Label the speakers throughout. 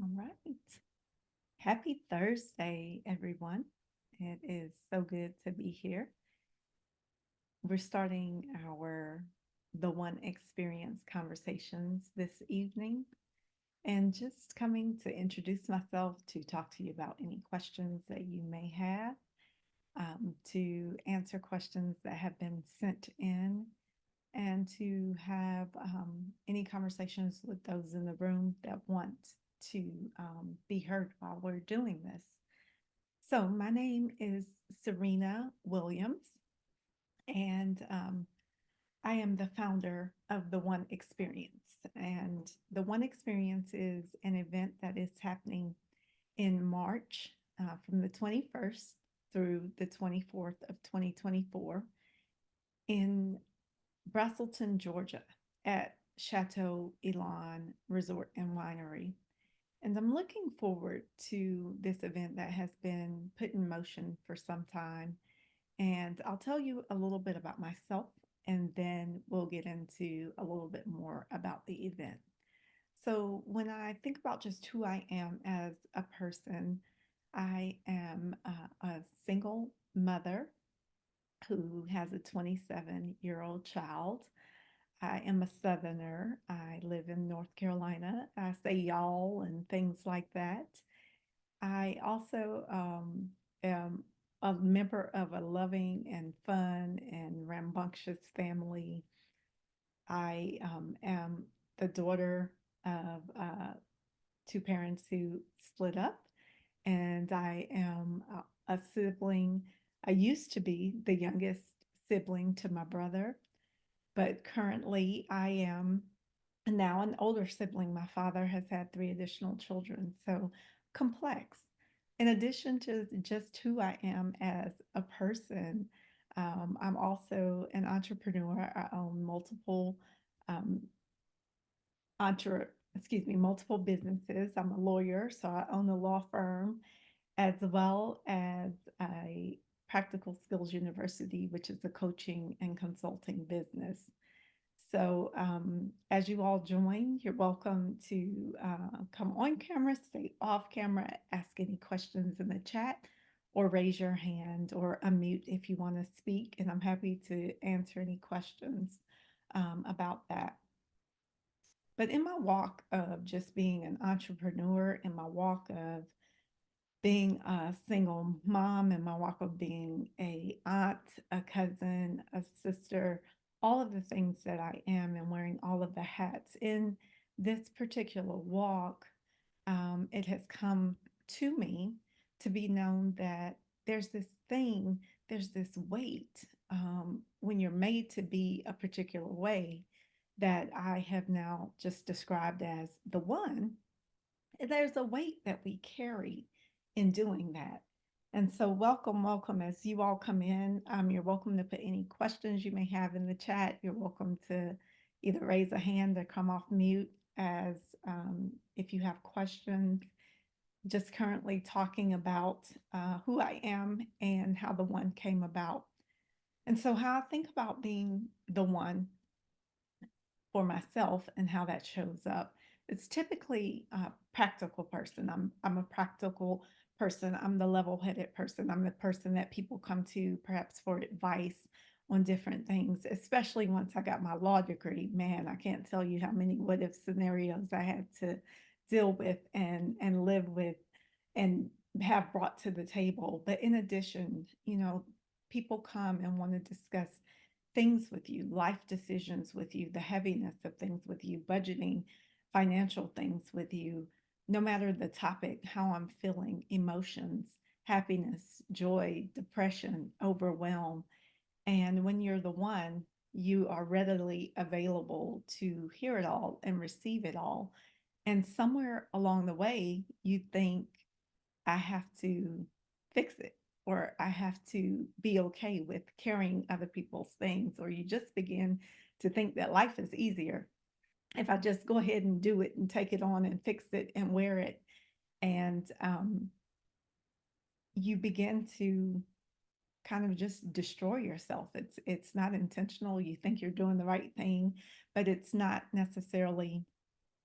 Speaker 1: All right. Happy Thursday, everyone. It is so good to be here. We're starting our The One Experience conversations this evening and just coming to introduce myself to talk to you about any questions that you may have, to answer questions that have been sent in, and to have any conversations with those in the room that want to be heard while we're doing this. So, my name is Syrena Williams, and I am the founder of the One Experience. And the One Experience is an event that is happening in March from the 21st through the 24th of 2024 in Brasselton, Georgia, at Chateau Elan Resort and Winery. And I'm looking forward to this event that has been put in motion for some time. And I'll tell you a little bit about myself, and then we'll get into a little bit more about the event. So, when I think about just who I am as a person, I am a single mother who has a 27-year-old child. I am a Southerner. I live in North Carolina. I say y'all and things like that. I also am a member of a loving and fun and rambunctious family. I am the daughter of two parents who split up, and I am a sibling. I used to be the youngest sibling to my brother, but currently I am now an older sibling. My father has had three additional children, so complex. In addition to just who I am as a person, I'm also an entrepreneur. I own um, multiple businesses. I'm a lawyer, so I own a law firm as well as a Practical Skills University, which is a coaching and consulting business. So, as you all join, you're welcome to come on camera, stay off camera, ask any questions in the chat, or raise your hand or unmute if you want to speak. And I'm happy to answer any questions about that. But in my walk of just being an entrepreneur, in my walk of being a single mom, in my walk of being a aunt, a cousin, a sister, all of the things that I am, and wearing all of the hats in this particular walk, it has come to me to be known that there's this thing, there's this weight when you're made to be a particular way that I have now just described as the one. There's a weight that we carry in doing that. And so, welcome, welcome as you all come in. You're welcome to put any questions you may have in the chat. You're welcome to either raise a hand or come off mute as if you have questions. Just currently talking about who I am and how the one came about. And so, how I think about being the one for myself and how that shows up. It's typically a practical person. I'm a practical person. I'm the level-headed person. I'm the person that people come to perhaps for advice on different things, especially once I got my law degree. Man, I can't tell you how many what if scenarios I had to deal with and live with and have brought to the table. But in addition, people come and want to discuss things with you, life decisions with you, the heaviness of things with you, budgeting, financial things with you, no matter the topic, how I'm feeling, emotions, happiness, joy, depression, overwhelm. And when you're the one, you are readily available to hear it all and receive it all. And somewhere along the way, you think, I have to fix it, or I have to be okay with carrying other people's things, or you just begin to think that life is easier if I just go ahead and do it and take it on and fix it and wear it. And you begin to kind of just destroy yourself. It's not intentional. You think you're doing the right thing, but it's not necessarily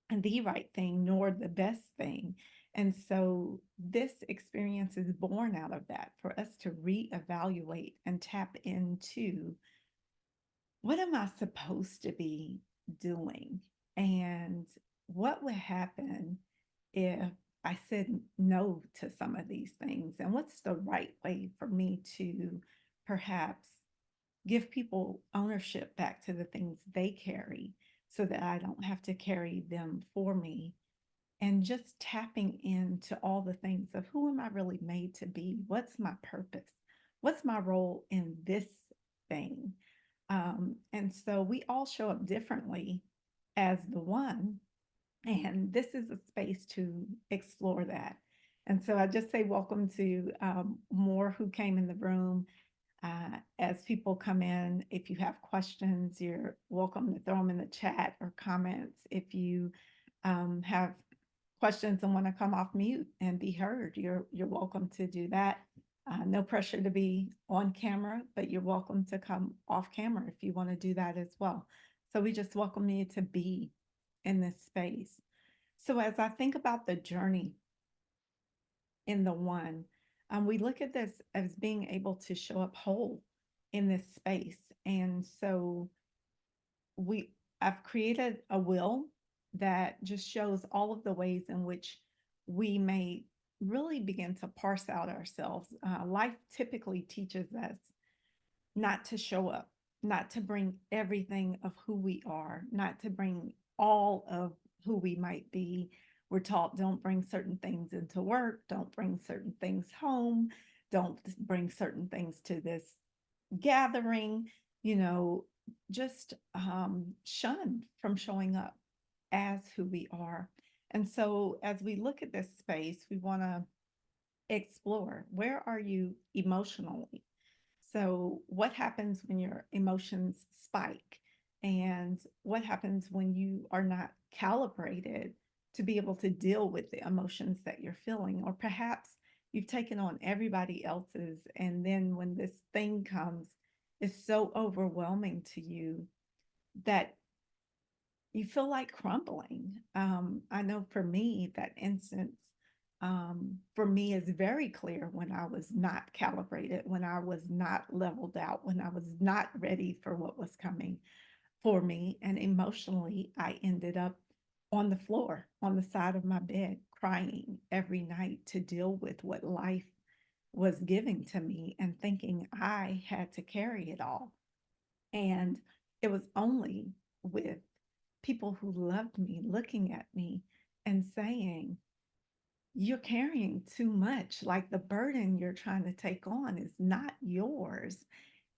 Speaker 1: the right thing nor the best thing. And so this experience is born out of that for us to reevaluate and tap into what am I supposed to be doing? And what would happen if I said no to some of these things? And what's the right way for me to perhaps give people ownership back to the things they carry so that I don't have to carry them for me? And just tapping into all the things of who am I really made to be? What's my purpose? What's my role in this thing? And so we all show up differently as the one. And this is a space to explore that. And so I just say welcome to more who came in the room. As people come in, if you have questions, you're welcome to throw them in the chat or comments. If you have questions and want to come off mute and be heard, you're welcome to do that. No pressure to be on camera, but you're welcome to come off camera if you want to do that as well. So we just welcome you to be in this space. So as I think about the journey in the one, we look at this as being able to show up whole in this space. And so we I've created a wheel that just shows all of the ways in which we may really begin to parse out ourselves. Life typically teaches us not to show up, not to bring everything of who we are, not to bring all of who we might be. We're taught don't bring certain things into work, don't bring certain things home, don't bring certain things to this gathering, you know, just shunned from showing up as who we are. And so as we look at this space, we want to explore where are you emotionally? So, what happens when your emotions spike? And what happens when you are not calibrated to be able to deal with the emotions that you're feeling? Or perhaps you've taken on everybody else's, and then when this thing comes, it's so overwhelming to you that you feel like crumbling. I know for me, that instance for me is very clear when I was not calibrated, when I was not leveled out, when I was not ready for what was coming for me. And emotionally, I ended up on the floor, on the side of my bed, crying every night to deal with what life was giving to me and thinking I had to carry it all. And it was only with people who loved me looking at me and saying, you're carrying too much. Like the burden you're trying to take on is not yours.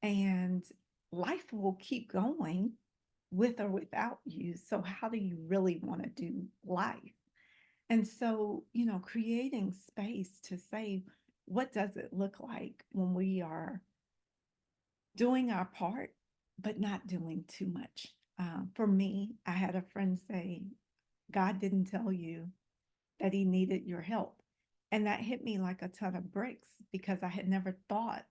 Speaker 1: And life will keep going with or without you. So, how do you really want to do life? And so, creating space to say, what does it look like when we are doing our part, but not doing too much? For me, I had a friend say, God didn't tell you that he needed your help. And that hit me like a ton of bricks because I had never thought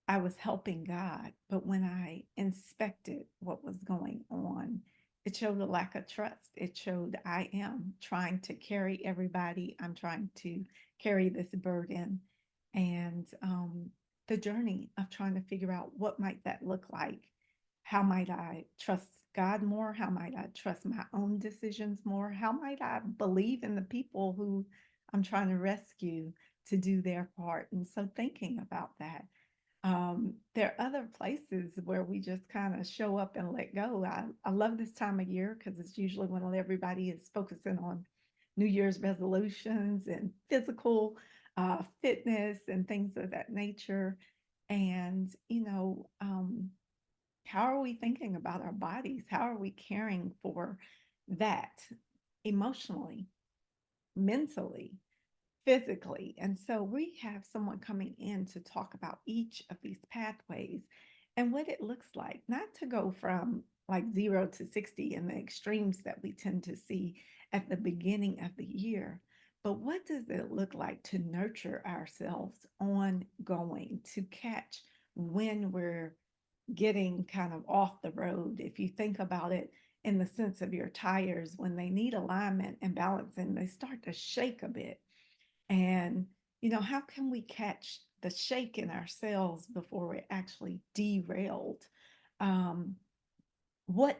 Speaker 1: I was helping God. But when I inspected what was going on, it showed a lack of trust. It showed I am trying to carry everybody, I'm trying to carry this burden. And the journey of trying to figure out what might that look like. How might I trust God more? How might I trust my own decisions more? How might I believe in the people who I'm trying to rescue to do their part? And so thinking about that, there are other places where we just kind of show up and let go. I love this time of year because it's usually when everybody is focusing on New Year's resolutions and physical fitness and things of that nature. And, how are we thinking about our bodies? How are we caring for that emotionally, mentally, physically? And so we have someone coming in to talk about each of these pathways and what it looks like, not to go from like 0 to 60 in the extremes that we tend to see at the beginning of the year. But what does it look like to nurture ourselves ongoing, to catch when we're getting kind of off the road? If you think about it in the sense of your tires when they need alignment and balance and they start to shake a bit. And, how can we catch the shake in ourselves before we're actually derailed? Um, what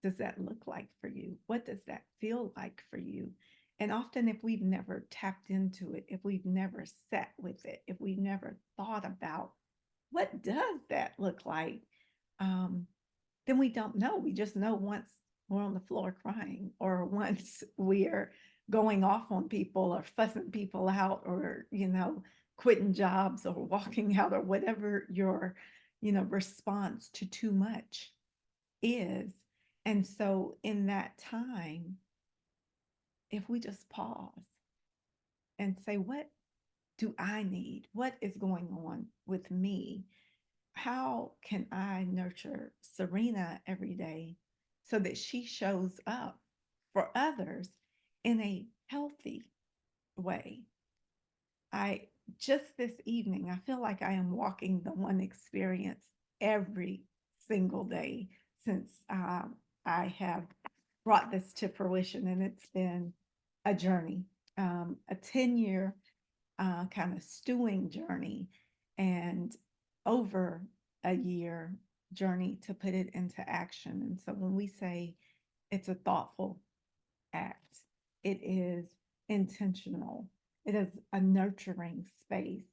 Speaker 1: does that look like for you? What does that feel like for you? And often, if we've never tapped into it, if we've never sat with it, if we've never thought about what does that look like, um, then we don't know. We just know once we're on the floor crying, or once we're going off on people, or fussing people out, or, quitting jobs, or walking out, or whatever your, response to too much is. And so in that time, if we just pause and say, what do I need? What is going on with me? How can I nurture Syrena every day so that she shows up for others in a healthy way? I just this evening, I feel like I am walking the one experience every single day since I have brought this to fruition, and it's been a journey, a 10-year kind of stewing journey, and over a year journey to put it into action. And so when we say it's a thoughtful act, it is intentional, it is a nurturing space,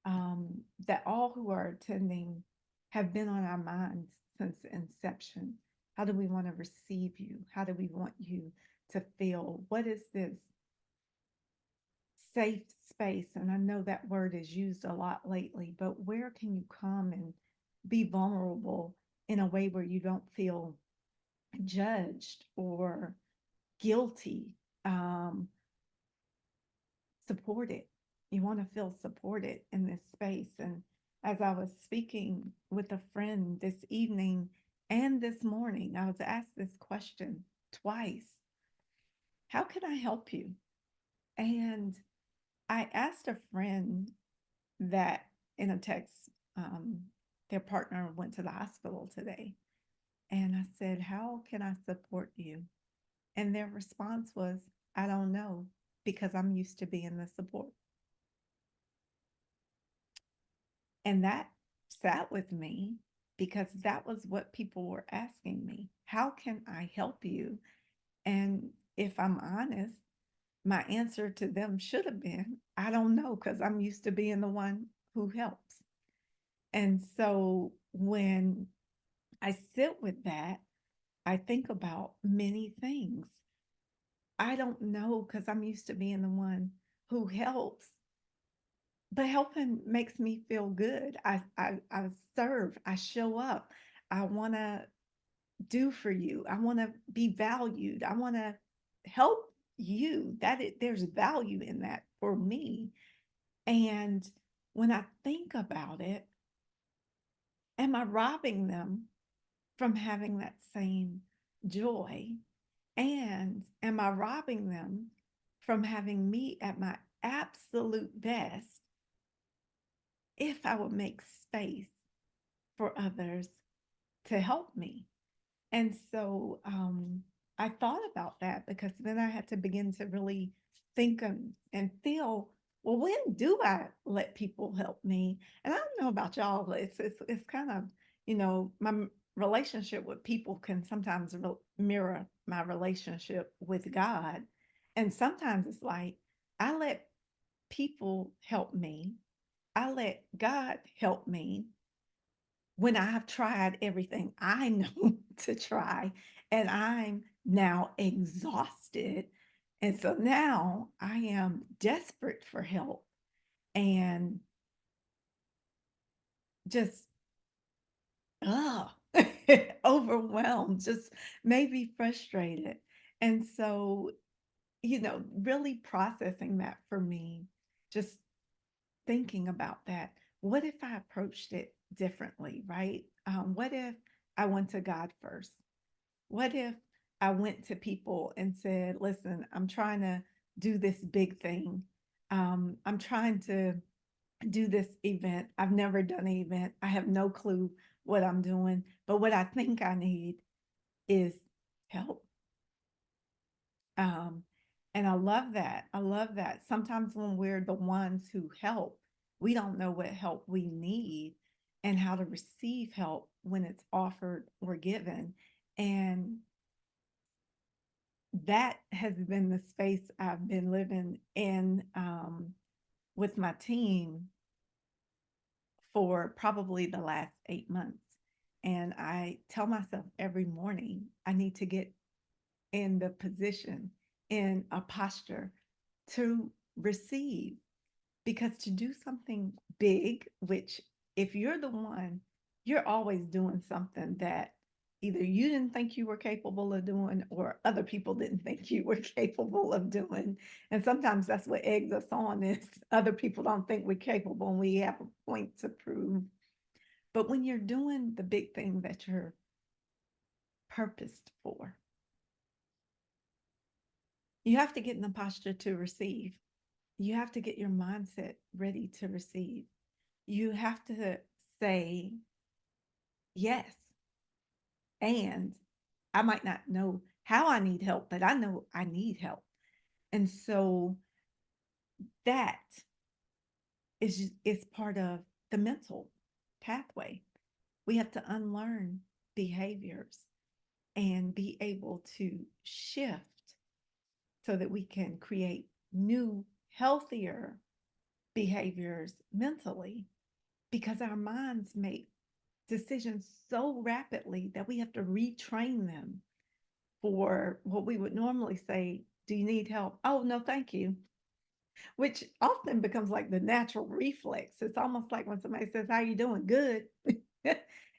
Speaker 1: that all who are attending have been on our minds since inception. How do we want to receive you? How do we want you to feel? What is this safe space? And I know that word is used a lot lately, but where can you come and be vulnerable in a way where you don't feel judged or guilty? Supported. You want to feel supported in this space. And as I was speaking with a friend this evening and this morning, I was asked this question twice: how can I help you? And I asked a friend that in a text, um, their partner went to the hospital today. And I said, how can I support you? And their response was, I don't know, because I'm used to being the support. And that sat with me because that was what people were asking me. How can I help you? And if I'm honest, my answer to them should have been, I don't know, because I'm used to being the one who helps. And so when I sit with that, I think about many things. I don't know because I'm used to being the one who helps, but helping makes me feel good. I serve, I show up, I want to do for you, I want to be valued, I want to help you. There's value in that for me. And when I think about it, am I robbing them from having that same joy? And am I robbing them from having me at my absolute best if I would make space for others to help me? And so I thought about that, because then I had to begin to really think and feel, well, when do I let people help me? And I don't know about y'all, but it's kind of, my relationship with people can sometimes mirror my relationship with God. And sometimes it's like I let people help me, I let God help me when I've tried everything I know to try, and I'm now exhausted. And so now I am desperate for help and just uh, overwhelmed, just maybe frustrated. And so, really processing that for me, just thinking about that. What if I approached it differently, right? What if I went to God first? What if I went to people and said, listen, I'm trying to do this big thing. I'm trying to do this event. I've never done an event. I have no clue what I'm doing. But what I think I need is help. Um, and I love that. I love that. Sometimes when we're the ones who help, we don't know what help we need and how to receive help when it's offered or given. And that has been the space I've been living in with my team for probably the last 8 months. And I tell myself every morning, I need to get in the position, in a posture to receive. Because to do something big, which if you're the one, you're always doing something that either you didn't think you were capable of doing or other people didn't think you were capable of doing. And sometimes that's what eggs us on is other people don't think we're capable and we have a point to prove. But when you're doing the big thing that you're purposed for, you have to get in the posture to receive. You have to get your mindset ready to receive. You have to say yes. And I might not know how I need help, but I know I need help. And so that is part of the mental pathway. We have to unlearn behaviors and be able to shift so that we can create new, healthier behaviors mentally because our minds make decisions so rapidly that we have to retrain them for what we would normally say, do you need help? Oh, no, thank you. Which often becomes like the natural reflex. It's almost like when somebody says, how you doing? Good.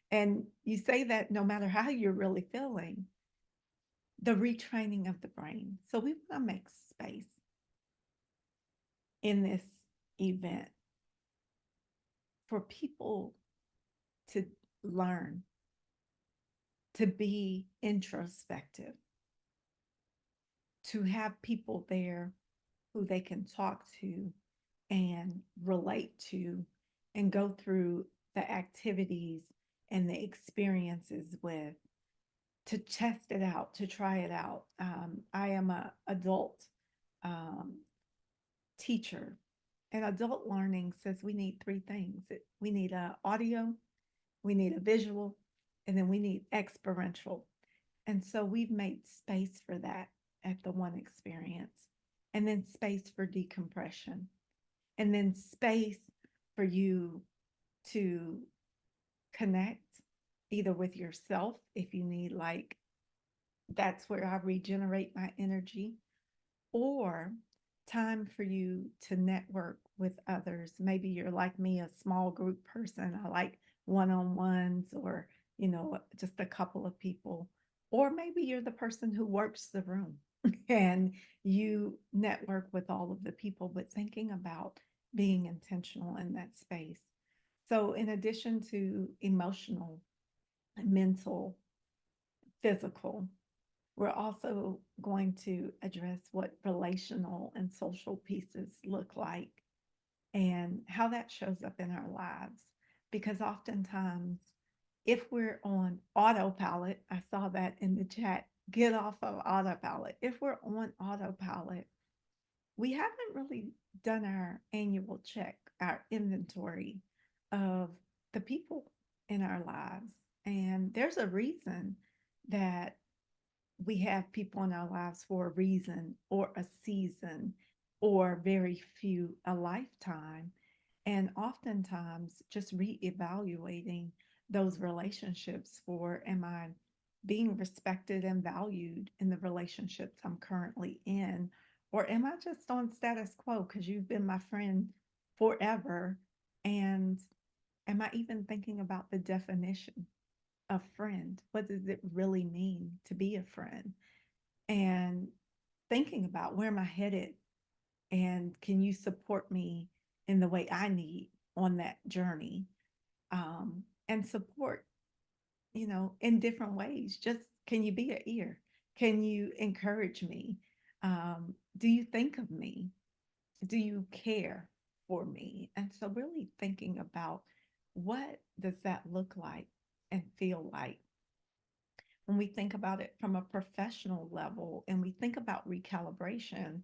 Speaker 1: And you say that no matter how you're really feeling, the retraining of the brain. So we want to make space in this event for people to learn to be introspective, to have people there who they can talk to and relate to and go through the activities and the experiences with to test it out, to try it out. I am a adult um, teacher, and adult learning says we need three things. We need a audio, we need a visual, and then we need experiential. And so we've made space for that at the one experience, and then space for decompression, and then space for you to connect either with yourself if you need, like, that's where I regenerate my energy, or time for you to network with others. Maybe you're like me, a small group person. I like one on ones or, just a couple of people. Or maybe you're the person who works the room and you network with all of the people, but thinking about being intentional in that space. So, in addition to emotional, mental, physical, we're also going to address what relational and social pieces look like and how that shows up in our lives. Because oftentimes, if we're on autopilot, I saw that in the chat, get off of autopilot. If we're on autopilot, we haven't really done our annual check, our inventory of the people in our lives. And there's a reason that we have people in our lives for a reason or a season or very few a lifetime. And oftentimes just reevaluating those relationships for, am I being respected and valued in the relationships I'm currently in? Or am I just on status quo because you've been my friend forever? And am I even thinking about the definition of friend? What does it really mean to be a friend? And thinking about where am I headed and can you support me in the way I need on that journey? And support, in different ways. Just can you be an ear? Can you encourage me? Do you think of me? Do you care for me? And so really thinking about what does that look like and feel like when we think about it from a professional level and we think about recalibration,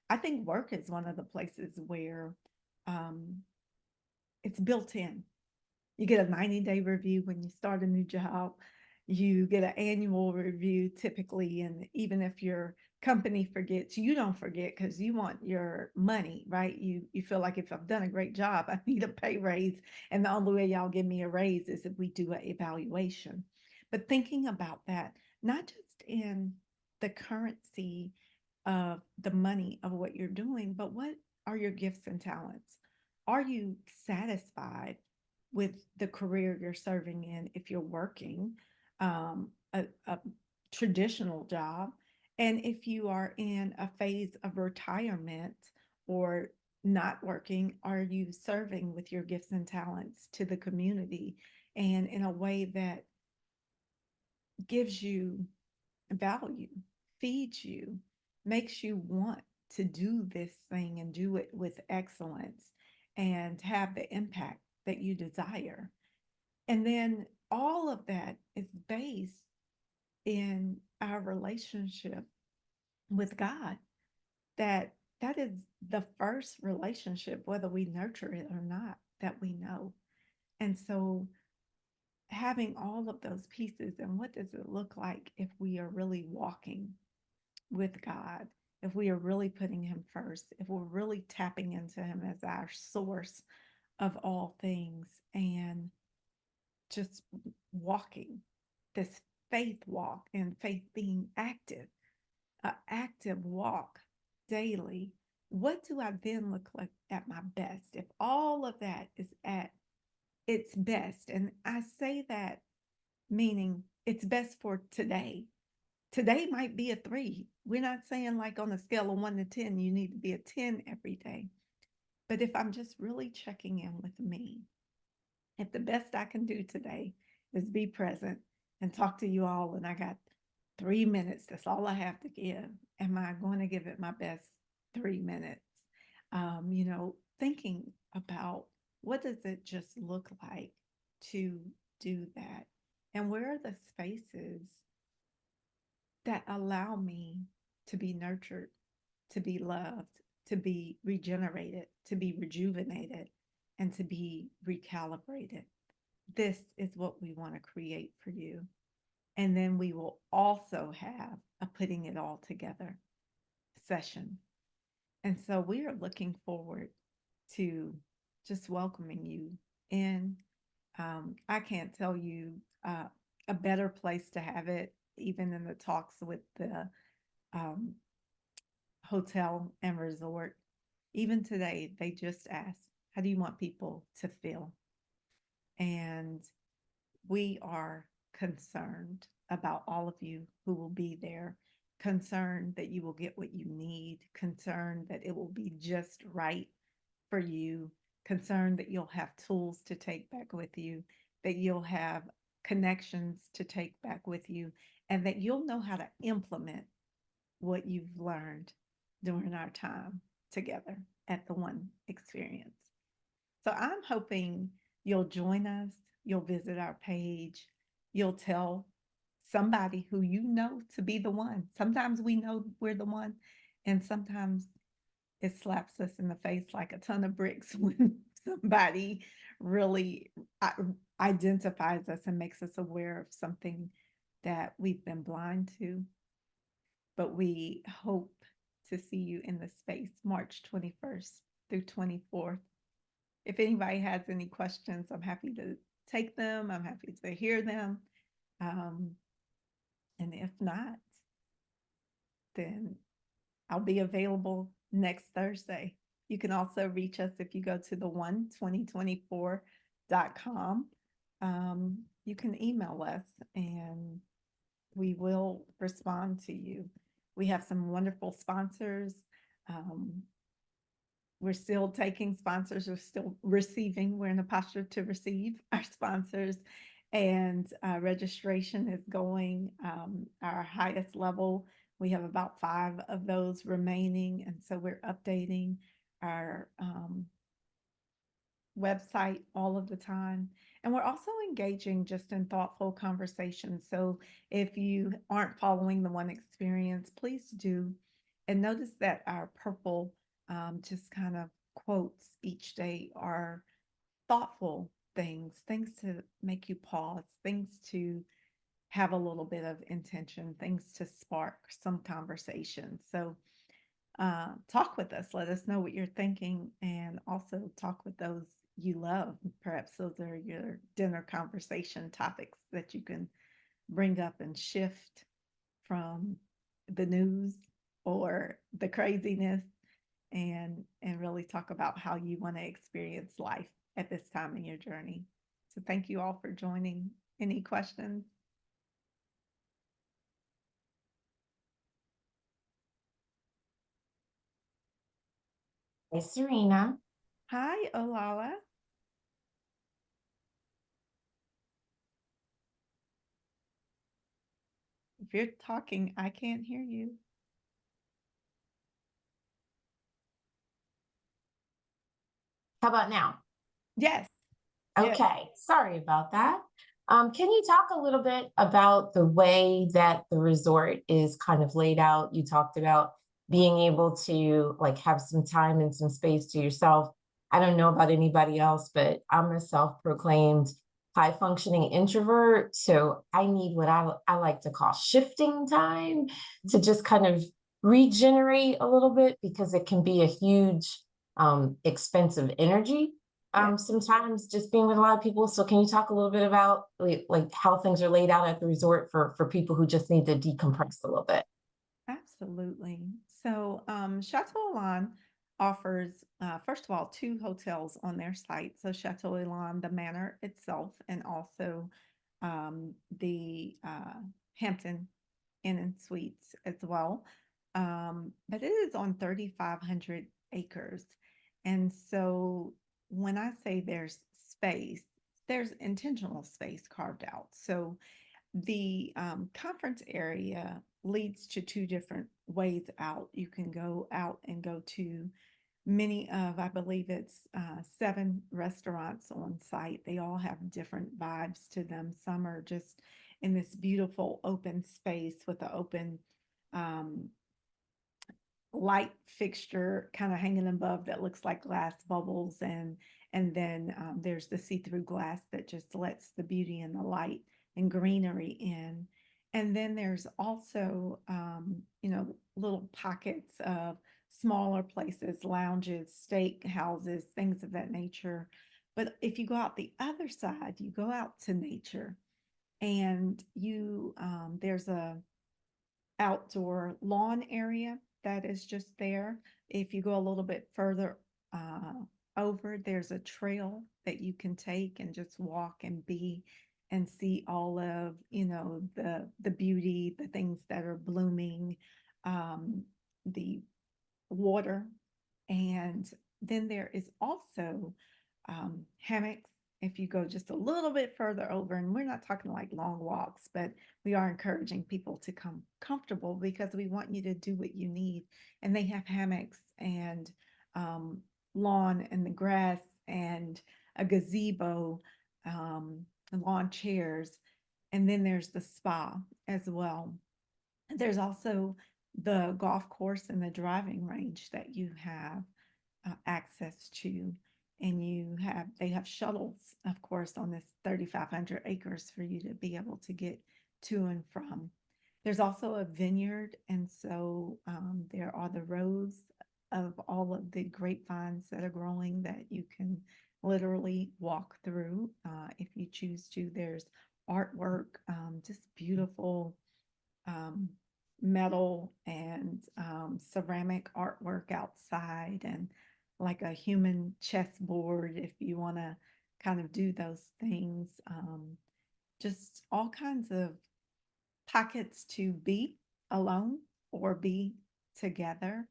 Speaker 1: I think work is one of the places where um, it's built in. You get a 90-day review when you start a new job. You get an annual review typically. And even if your company forgets, you don't forget because you want your money, right? You feel like if I've done a great job, I need a pay raise. And the only way y'all give me a raise is if we do an evaluation. But thinking about that, not just in the currency of the money of what you're doing, but what are your gifts and talents? Are you satisfied with the career you're serving in if you're working a traditional job? And if you are in a phase of retirement or not working, are you serving with your gifts and talents to the community and in a way that gives you value, feeds you, makes you want to do this thing and do it with excellence and have the impact that you desire? And then all of that is based in our relationship with God. That is the first relationship, whether we nurture it or not, that we know. And so having all of those pieces, and what does it look like if we are really walking with God, if we are really putting Him first, if we're really tapping into Him as our source of all things, and just walking this faith walk, and faith being active, an active walk daily. What do I then look like at my best? If all of that is at its best, and I say that meaning it's best for today. Today might be a 3. We're not saying like on a scale of 1 to 10, you need to be a 10 every day. But if I'm just really checking in with me, if the best I can do today is be present and talk to you all, and I got 3 minutes, that's all I have to give. Am I going to give it my best 3 minutes? Thinking about what does it just look like to do that? And where are the spaces that allow me to be nurtured, to be loved, to be regenerated, to be rejuvenated, and to be recalibrated? This is what we want to create for you. And then we will also have a putting it all together session. And so we are looking forward to just welcoming you in. I can't tell you a better place to have it, even in the talks with the um, hotel and resort. Even today, they just asked, how do you want people to feel? And we are concerned about all of you who will be there, concerned that you will get what you need, concerned that it will be just right for you, concerned that you'll have tools to take back with you, that you'll have connections to take back with you, and that you'll know how to implement what you've learned during our time together at the One Experience. So I'm hoping you'll join us, you'll visit our page, you'll tell somebody who you know to be the one. Sometimes we know we're the one, and sometimes it slaps us in the face like a ton of bricks when somebody really identifies us and makes us aware of something that we've been blind to. But we hope to see you in the space March 21st through 24th. If anybody has any questions, I'm happy to take them. I'm happy to hear them. Um, and if not, then I'll be available next Thursday. You can also reach us if you go to the one2024.com. You can email us and we will respond to you. We have some wonderful sponsors. Um, we're still taking sponsors, we're still receiving. We're in a posture to receive our sponsors, and registration is going our highest level. We have about 5 of those remaining, and so we're updating our website all of the time. And we're also engaging just in thoughtful conversations. So if you aren't following the One Experience, please do. And notice that our purple just kind of quotes each day are thoughtful things, things to make you pause, things to have a little bit of intention, things to spark some conversation. So talk with us. Let us know what you're thinking, and also talk with those you love. Perhaps those are your dinner conversation topics that you can bring up and shift from the news or the craziness, and really talk about how you want to experience life at this time in your journey. So thank you all for joining. Any questions?
Speaker 2: Hey, Syrena.
Speaker 1: Hi, Olala. If you're talking, I can't hear you.
Speaker 2: How about now?
Speaker 1: Yes, yes.
Speaker 2: Okay, sorry about that. Can you talk a little bit about the way that the resort is kind of laid out? You talked about being able to like have some time and some space to yourself. I don't know about anybody else, but I'm a self-proclaimed high-functioning introvert, so I need what I like to call shifting time to just kind of regenerate a little bit because it can be a huge expensive energy
Speaker 1: Yeah,
Speaker 2: sometimes just being with a lot of people. So can you talk a little bit about like how things are laid out at the resort for people who just need to decompress a little bit?
Speaker 1: absolutely. So, Chateau Elan offers, first of all, two hotels on their site. So, Chateau Elan, the manor itself, and also the Hampton Inn and Suites as well. But it is on 3,500 acres. And so, when I say there's space, there's intentional space carved out. So, the conference area leads to two different ways out. You can go out and go to many of, I believe it's 7 restaurants on site. They all have different vibes to them. Some are just in this beautiful open space with the open um, light fixture kind of hanging above that looks like glass bubbles, and then there's the see-through glass that just lets the beauty and the light and greenery in. And then there's also little pockets of smaller places, lounges, steak houses, things of that nature. But if you go out the other side, you go out to nature, and you there's a outdoor lawn area that is just there. If you go a little bit further over, there's a trail that you can take and just walk and be and see all of, the beauty, the things that are blooming, the water. And then there is also hammocks. If you go just a little bit further over, and we're not talking like long walks, but we are encouraging people to come comfortable because we want you to do what you need. And they have hammocks and um, lawn and the grass and a gazebo, lawn chairs. And then there's the spa as well. There's also the golf course and the driving range that you have access to. And they have shuttles, of course, on this 3,500 acres for you to be able to get to and from. There's also a vineyard, and so there are the rows of all of the grapevines that are growing that you can literally walk through if you choose to. There's artwork, just beautiful um, metal and ceramic artwork outside, and like a human chessboard if you want to kind of do those things. Just all kinds of pockets to be alone or be together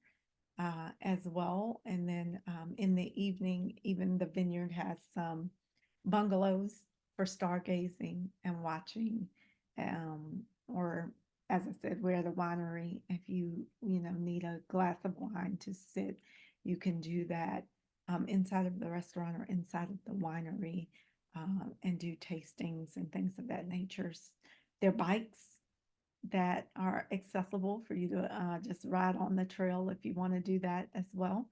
Speaker 1: as well. And then in the evening, even the vineyard has some bungalows for stargazing and watching. Or, as I said, we're at a winery. If you need a glass of wine to sit, you can do that inside of the restaurant or inside of the winery. and do tastings and things of that nature. There are bikes that are accessible for you to just ride on the trail if you want to do that as well.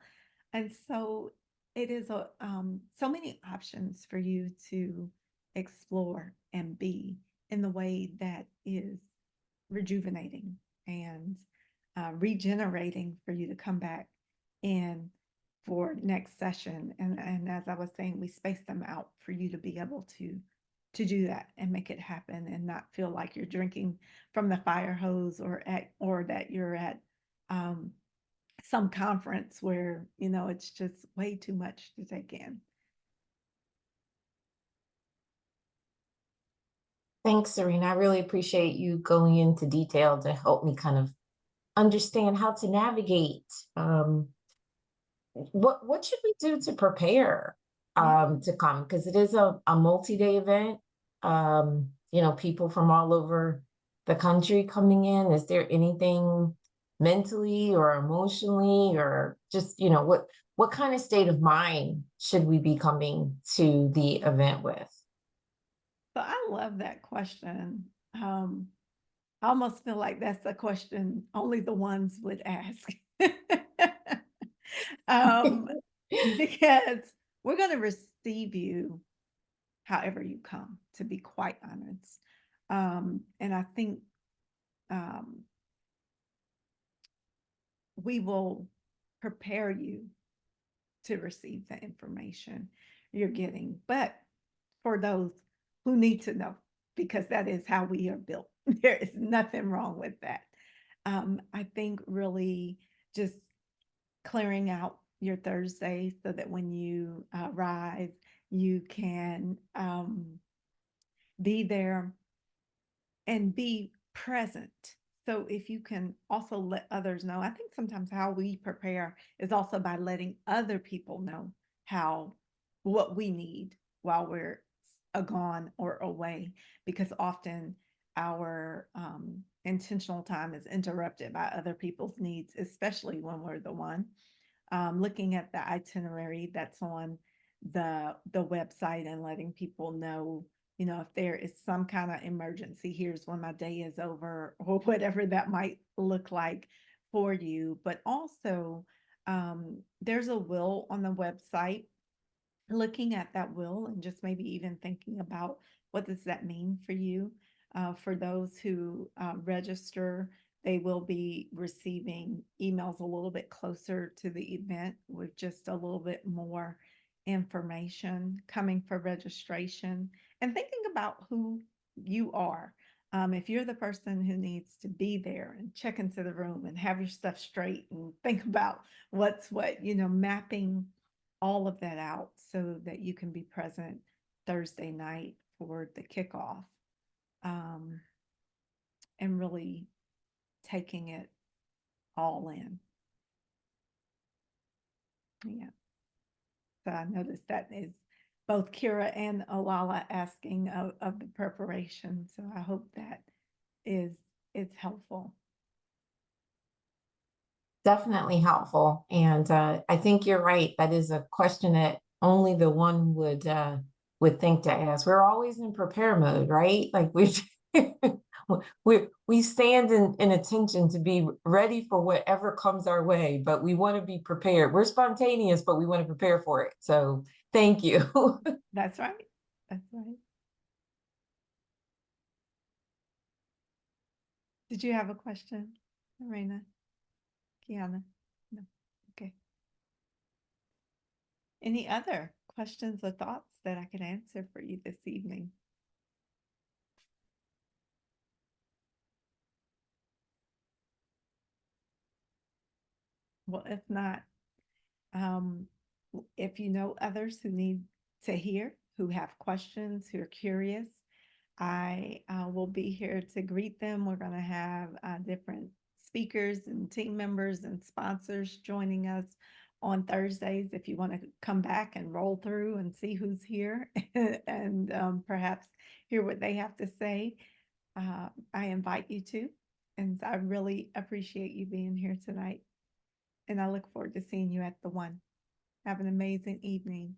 Speaker 1: And so it is so many options for you to explore and be in the way that is rejuvenating and regenerating for you to come back in for next session. And as I was saying, we space them out for you to be able to do that and make it happen and not feel like you're drinking from the fire hose or that you're at um, some conference where it's just way too much to take in.
Speaker 2: Thanks, Syrena. I really appreciate you going into detail to help me kind of understand how to navigate. What should we do to prepare
Speaker 1: Yeah.
Speaker 2: to come? Because it is a multi-day event. People from all over the country coming in. Is there anything mentally or emotionally or just, what kind of state of mind should we be coming to the event with?
Speaker 1: So I love that question. I almost feel like that's a question only the ones would ask. um, because we're going to receive you however you come, to be quite honest. And I think um, we will prepare you to receive the information you're getting. But for those who need to know, because that is how we are built, there is nothing wrong with that. I think really just clearing out your Thursday so that when you arrive, you can be there and be present. So if you can also let others know, I think sometimes how we prepare is also by letting other people know how what we need while we're gone or away, because often our intentional time is interrupted by other people's needs, especially when we're the one looking at the itinerary that's on the website and letting people know, if there is some kind of emergency, here's when my day is over, or whatever that might look like for you. But also, there's a will on the website, looking at that will and just maybe even thinking about what does that mean for you. For those who register, they will be receiving emails a little bit closer to the event with just a little bit more information coming for registration, and thinking about who you are. If you're the person who needs to be there and check into the room and have your stuff straight and think about what's what, mapping all of that out so that you can be present Thursday night for the kickoff, um, and really taking it all in. Yeah. So I noticed that is both Kira and Alala asking of the preparation. So I hope that is helpful.
Speaker 2: Definitely helpful. And I think you're right. That is a question that only the one would think to ask. We're always in prepare mode, right? Like we stand in attention to be ready for whatever comes our way, but we want to be prepared. We're spontaneous, but we want to prepare for it. So thank you.
Speaker 1: That's right. That's right. Did you have a question, Marina? Kiana? No. Okay. Any other questions or thoughts that I can answer for you this evening? Well, if not, um, if you know others who need to hear, who have questions, who are curious, I will be here to greet them. We're going to have different speakers and team members and sponsors joining us on Thursdays. If you want to come back and roll through and see who's here and perhaps hear what they have to say, I invite you to. And I really appreciate you being here tonight. And I look forward to seeing you at the one. Have an amazing evening.